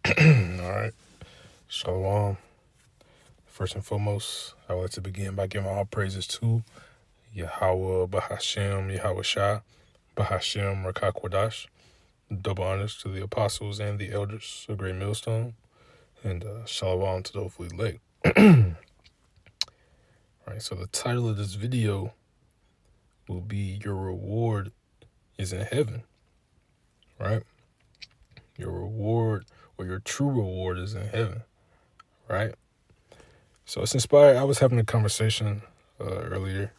All right. Shalom. First and foremost, I would like to begin by giving all praises to Yahweh Bahashem, Yahweh Shah, Bahashem Rakakwadash. Double honors to the apostles and the elders of Great Millstone. And shalom to the hopefully elect. All right, so the title of this video will be Your Reward is in Heaven. Right? Your reward or your true reward is in heaven. Right? So it's inspired. I was having a conversation earlier,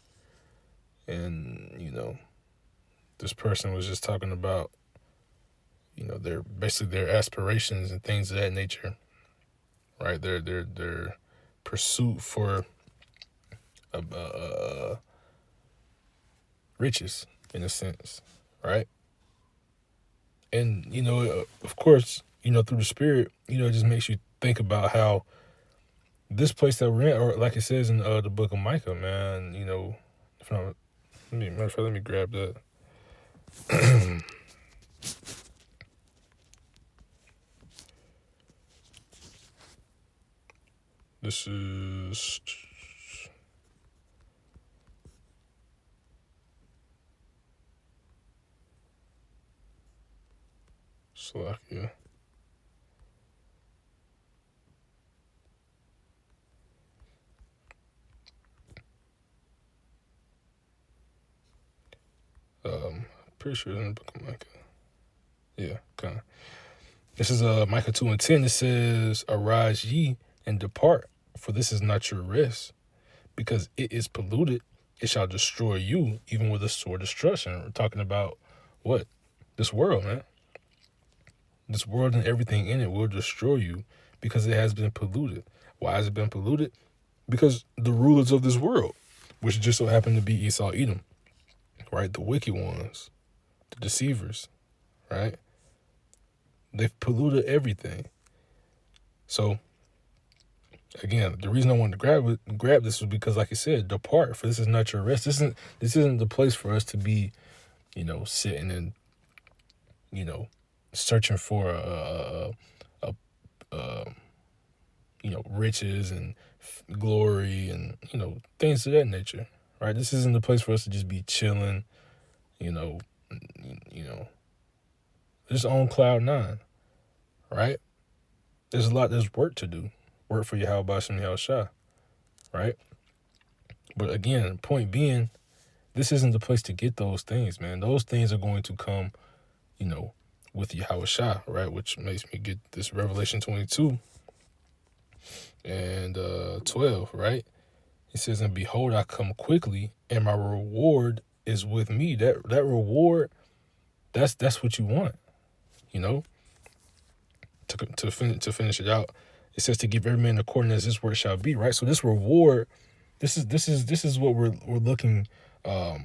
and this person was just talking about their aspirations and things of that nature, right? Their pursuit for riches, in a sense, right? And of course, through the Spirit, it just makes you think about how this place that we're in, or like it says in the book of Micah, man, matter of fact, let me grab that. This is Slovakia. Pretty sure it's in the book of Micah. Yeah, kind of. This is Micah 2:10. It says, "Arise ye and depart, for this is not your rest, because it is polluted. It shall destroy you, even with a sore destruction." We're talking about what? This world, man. This world and everything in it will destroy you because it has been polluted. Why has it been polluted? Because the rulers of this world, which just so happen to be Esau, Edom, right? The wicked ones, the deceivers, right? They've polluted everything. So, again, the reason I wanted to grab this was because, like I said, depart, for this is not your rest. This isn't the place for us to be, sitting and, searching for riches and glory and things of that nature, right? This isn't the place for us to just be chilling, just on cloud nine, right? There's work to do, work for Yahweh Bashem Yahweh Shah, right? But again, point being, this isn't the place to get those things, man. Those things are going to come, with Yahweh Shah, right? Which makes me get this Revelation 22 and 12, right? It says, "And behold, I come quickly, and my reward is with me." That reward, that's what you want, To finish it out. It says to give every man according as his work shall be, right? So this reward, this is what we're looking, this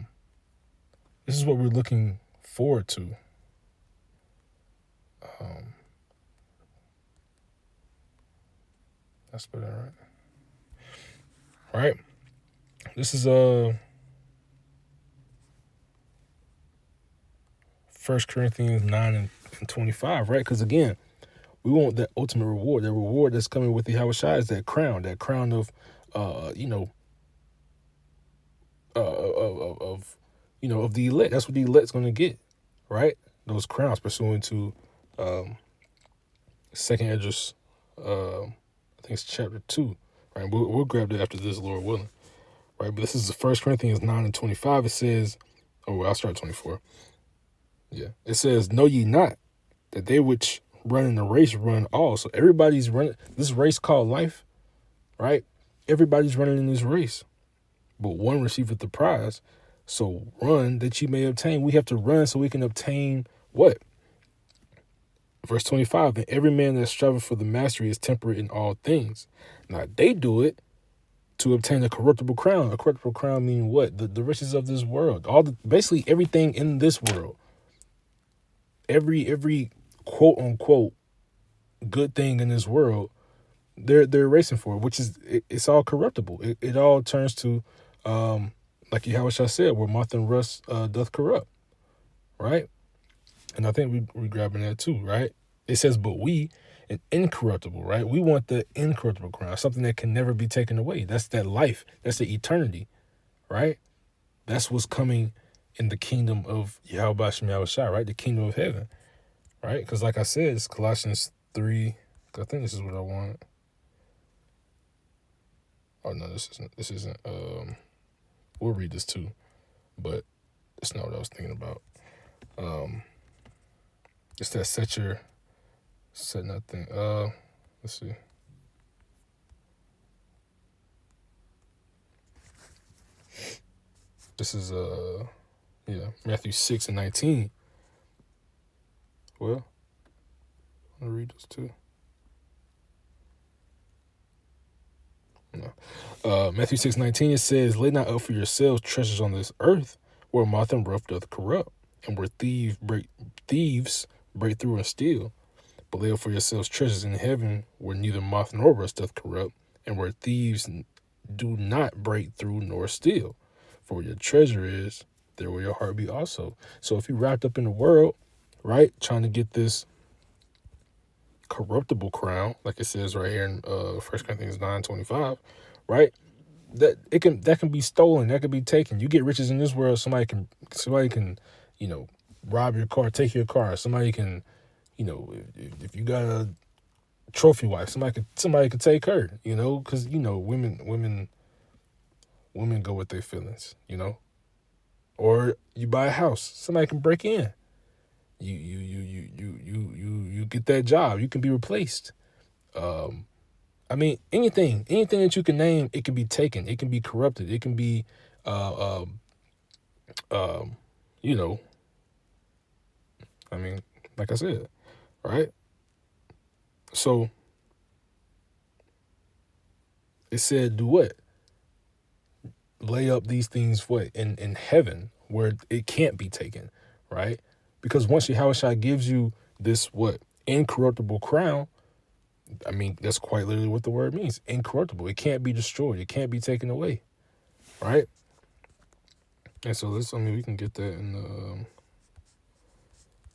is what we're looking forward to. That's better, right? This is 1 Corinthians 9 and 25, right? Because again, we want that ultimate reward. The reward that's coming with the Yahweh Shai is that crown of, of the elect. That's what the elect's going to get, right? Those crowns pursuant to Second Esdras, I think it's chapter 2, right? We'll grab that after this, Lord willing, right? But this is 1 Corinthians 9 and 25. It says, I'll start 24. Yeah, it says, "Know ye not that they which run in the race run all." So everybody's running this race called life, right? Everybody's running in this race, but one receiveth the prize. So run that ye may obtain. We have to run so we can obtain what? Verse 25, "And every man that striveth for the mastery is temperate in all things." Now they do it to obtain a corruptible crown. A corruptible crown meaning what? The riches of this world. Basically everything in this world. Every quote unquote good thing in this world, they're racing for, which is it's all corruptible. It all turns to like Yahweh Shah said, where moth and rust doth corrupt, right? And I think we grabbing that too, right? It says, but we, an incorruptible, right? We want the incorruptible crown, something that can never be taken away. That's that life. That's the eternity, right? That's what's coming in the kingdom of Yahweh Shem Yahushua, right? The kingdom of heaven, right? Because like I said, it's Colossians 3. I think this is what I want. Oh, no, this isn't. We'll read this too, but that's not what I was thinking about. It's that set nothing. Let's see. This is Matthew 6:19. Well, I'm gonna read this too. No. Matthew 6:19, it says, lay not up for yourselves treasures on this earth, where moth and rust doth corrupt, and where thieves break through and steal. But lay up for yourselves treasures in heaven, where neither moth nor rust doth corrupt, and where thieves do not break through nor steal. For where your treasure is, there will your heart be also. So if you're wrapped up in the world, right, trying to get this corruptible crown, like it says right here in 1 Corinthians 9:25, right? That can be stolen, that can be taken. You get riches in this world, somebody can, rob your car, take your car. Somebody can, if you got a trophy wife, somebody could take her, because women go with their feelings, Or you buy a house, somebody can break in. You get that job, you can be replaced. Anything that you can name, it can be taken, it can be corrupted, it can be like I said, right? So it said, do what? Lay up these things in heaven, where it can't be taken, right? Because once Yahushua gives you this incorruptible crown, that's quite literally what the word means. Incorruptible. It can't be destroyed. It can't be taken away, right? And so we can get that in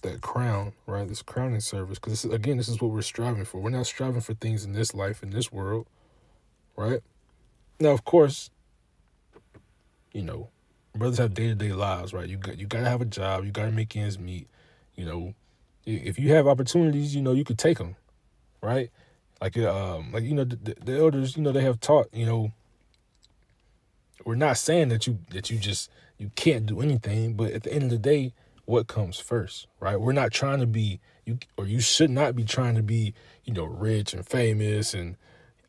that crown, right? This crowning service, because this is what we're striving for. We're not striving for things in this life, in this world, right? Now, of course, brothers have day-to-day lives, right? You got to have a job. You got to make ends meet. If you have opportunities, you could take them, right? The elders, they have taught, we're not saying that you can't do anything, but at the end of the day, what comes first, right? We're not trying to be, you should not be trying to be, rich and famous and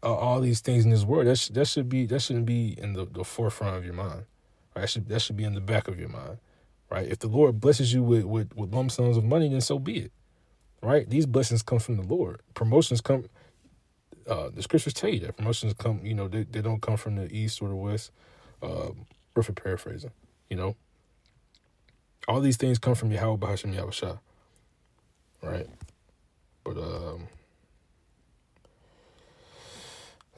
all these things in this world. That shouldn't be in the forefront of your mind, right? That should be in the back of your mind, right? If the Lord blesses you with lump sums of money, then so be it, right? These blessings come from the Lord. Promotions come. The scriptures tell you that promotions come. They don't come from the east or the west. Perfect paraphrasing. All these things come from Yahweh Bahashem Yahushua, right? But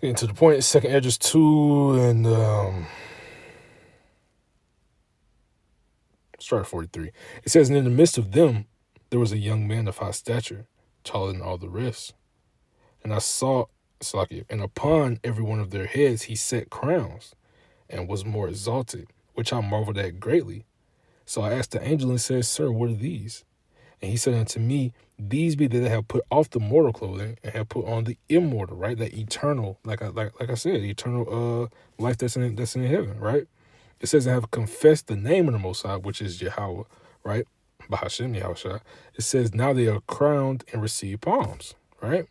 getting to the point, 2 Esdras 2 and start at 43. It says, and in the midst of them, there was a young man of high stature, taller than all the rest. And I saw, and upon every one of their heads he set crowns, and was more exalted, which I marveled at greatly. So I asked the angel and said, Sir, what are these? And he said unto me, these be they that have put off the mortal clothing and have put on the immortal, right? That eternal, like I said, eternal life that's in heaven, right? It says they have confessed the name of the Most High, which is Yahweh, right? Bahashem Yahushua. It says now they are crowned and receive palms, right?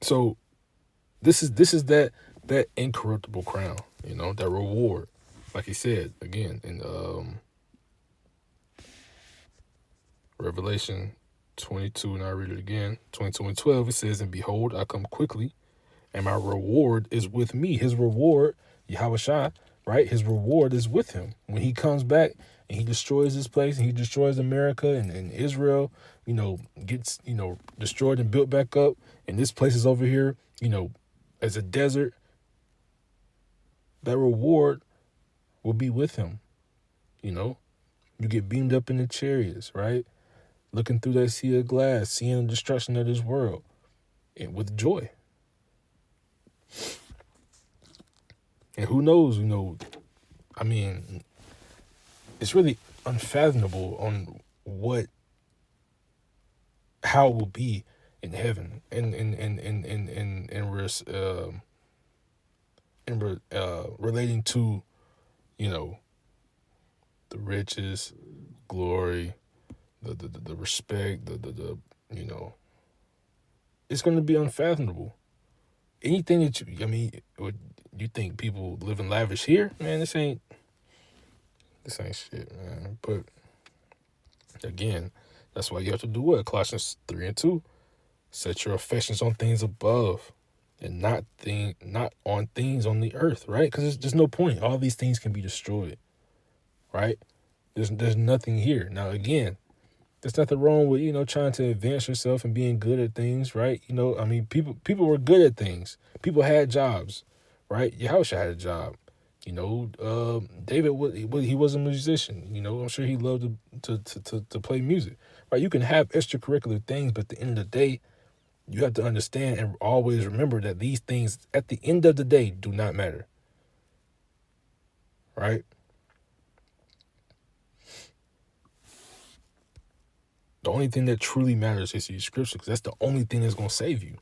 So this is that incorruptible crown, that reward. Like he said again in Revelation 22, and I read it again, 22 and 12, it says, and behold, I come quickly, and my reward is with me. His reward, Yahushua, right? His reward is with him. When he comes back and he destroys this place, and he destroys America and Israel, gets, destroyed and built back up, and this place is over here, as a desert, that reward will be with him. You get beamed up in the chariots, right? looking through that sea of glass, seeing the destruction of this world, and with joy. And who knows, I mean, it's really unfathomable on how it will be in heaven, relating to, the riches, glory, the respect, it's going to be unfathomable. Anything that you think people living lavish here, man, this ain't shit, man. But again, that's why you have to do what? Colossians 3:2. Set your affections on things above and not on things on the earth, right? Because there's no point. All these things can be destroyed, right? There's nothing here. Now, again, there's nothing wrong with, trying to advance yourself and being good at things, right? People were good at things. People had jobs, right? Yahushua had a job. David he was a musician. I'm sure he loved to play music, right? You can have extracurricular things, but at the end of the day, you have to understand and always remember that these things, at the end of the day, do not matter, right? The only thing that truly matters is your scripture, because that's the only thing that's going to save you.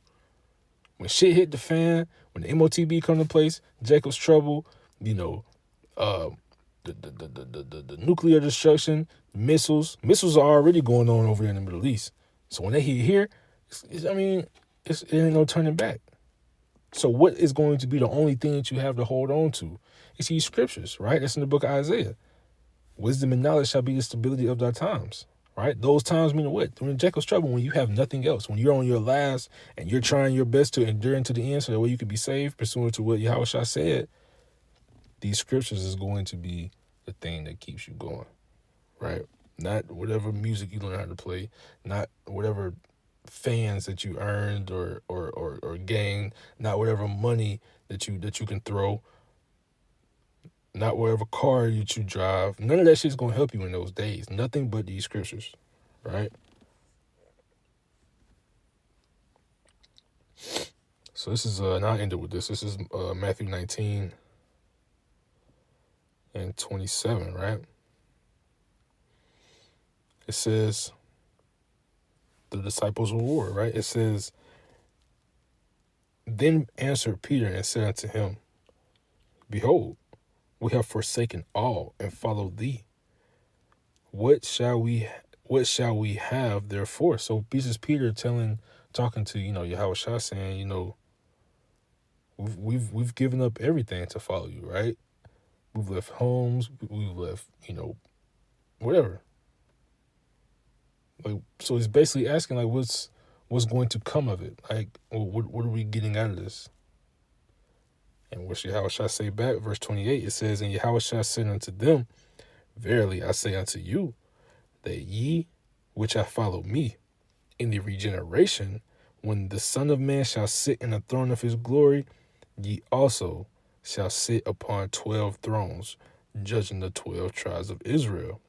When shit hit the fan, when the MOTB come to place, Jacob's trouble, the nuclear destruction, missiles are already going on over there in the Middle East. So when they hit here, it ain't no turning back. So what is going to be the only thing that you have to hold on to? It's these scriptures, right? That's in the book of Isaiah. Wisdom and knowledge shall be the stability of thy times, right? Those times mean what? When Jacob's trouble, when you have nothing else, when you're on your last and you're trying your best to endure into the end so that way you can be saved, pursuant to what Yahushua said, these scriptures is going to be the thing that keeps you going, right? Not whatever music you learn how to play, not whatever fans that you earned or gained, not whatever money that you can throw, not whatever car you drive. None of that shit's gonna help you in those days. Nothing but these scriptures, right? So this is and I'll end it with this. This is Matthew 19:27, right? It says the disciples' reward, right? It says, then answered Peter and said unto him, behold, we have forsaken all and followed thee. What shall we have therefore? So this is Peter talking to, Yahushua, saying, we've given up everything to follow you, right? We've left homes, we've left, whatever. Like, so he's basically asking, like, what's going to come of it? Like, what are we getting out of this? And what Yahushua say back, verse 28, it says, and Yahushua said unto them, verily I say unto you, that ye which have followed me, in the regeneration, when the Son of Man shall sit in the throne of his glory, ye also shall sit upon 12 thrones, judging the 12 tribes of Israel.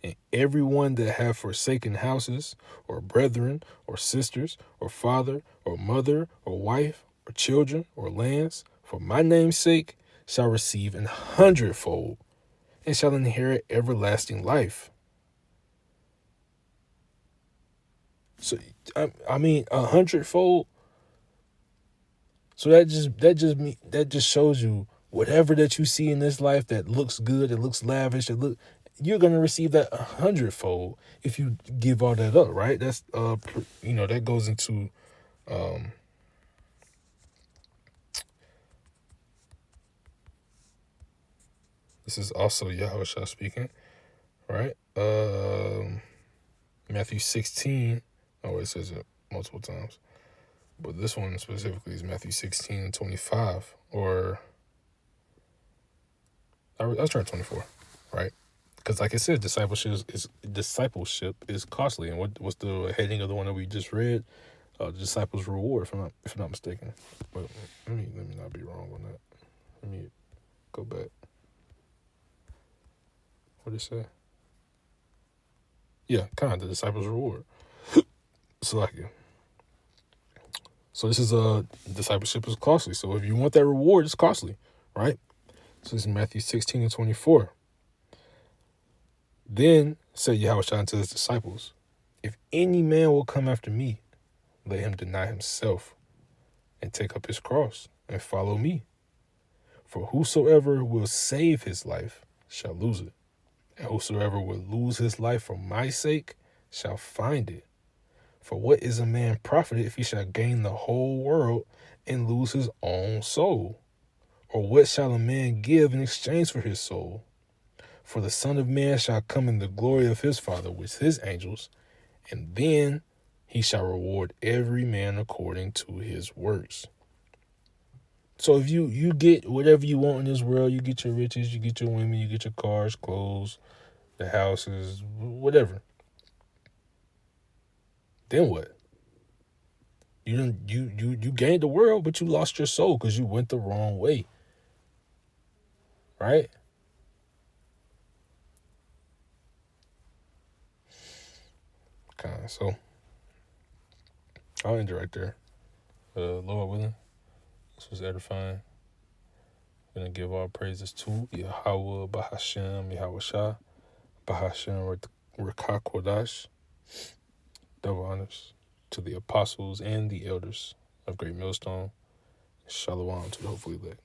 And everyone that have forsaken houses, or brethren, or sisters, or father, or mother, or wife, or children, or lands, for my name's sake, shall receive 100-fold, and shall inherit everlasting life. So, 100-fold. So that just shows you whatever that you see in this life that looks good, that looks lavish, you're gonna receive that 100-fold if you give all that up, right? That's that goes into this is also Yahushua speaking, right? Matthew 16. Oh, it says it multiple times, but this one specifically is Matthew 16:25, or I was trying 24, right? Because like I said, discipleship is costly. And what's the heading of the one that we just read? Disciples' reward, if I'm not mistaken. But let me not be wrong on that. Let me go back. What did it say? the disciples' reward. Salakia. So this is discipleship is costly. So if you want that reward, it's costly, right? So this is Matthew 16:24. Then said Yahushua unto his disciples, if any man will come after me, let him deny himself and take up his cross and follow me. For whosoever will save his life shall lose it, and whosoever will lose his life for my sake shall find it. For what is a man profited if he shall gain the whole world and lose his own soul? Or what shall a man give in exchange for his soul? For the Son of Man shall come in the glory of his Father with his angels, and then he shall reward every man according to his works. So if you get whatever you want in this world, you get your riches, you get your women, you get your cars, clothes, the houses, whatever. Then what? You gained the world, but you lost your soul because you went the wrong way. Right? So I'll end it right there. Lord willing, this was edifying. We're going to give all praises to Yahweh, Bahashem, Yahushua, Bahashem, Rekah Kodash. Double honors to the apostles and the elders of Great Millstone. Shalom to the hopefully elect.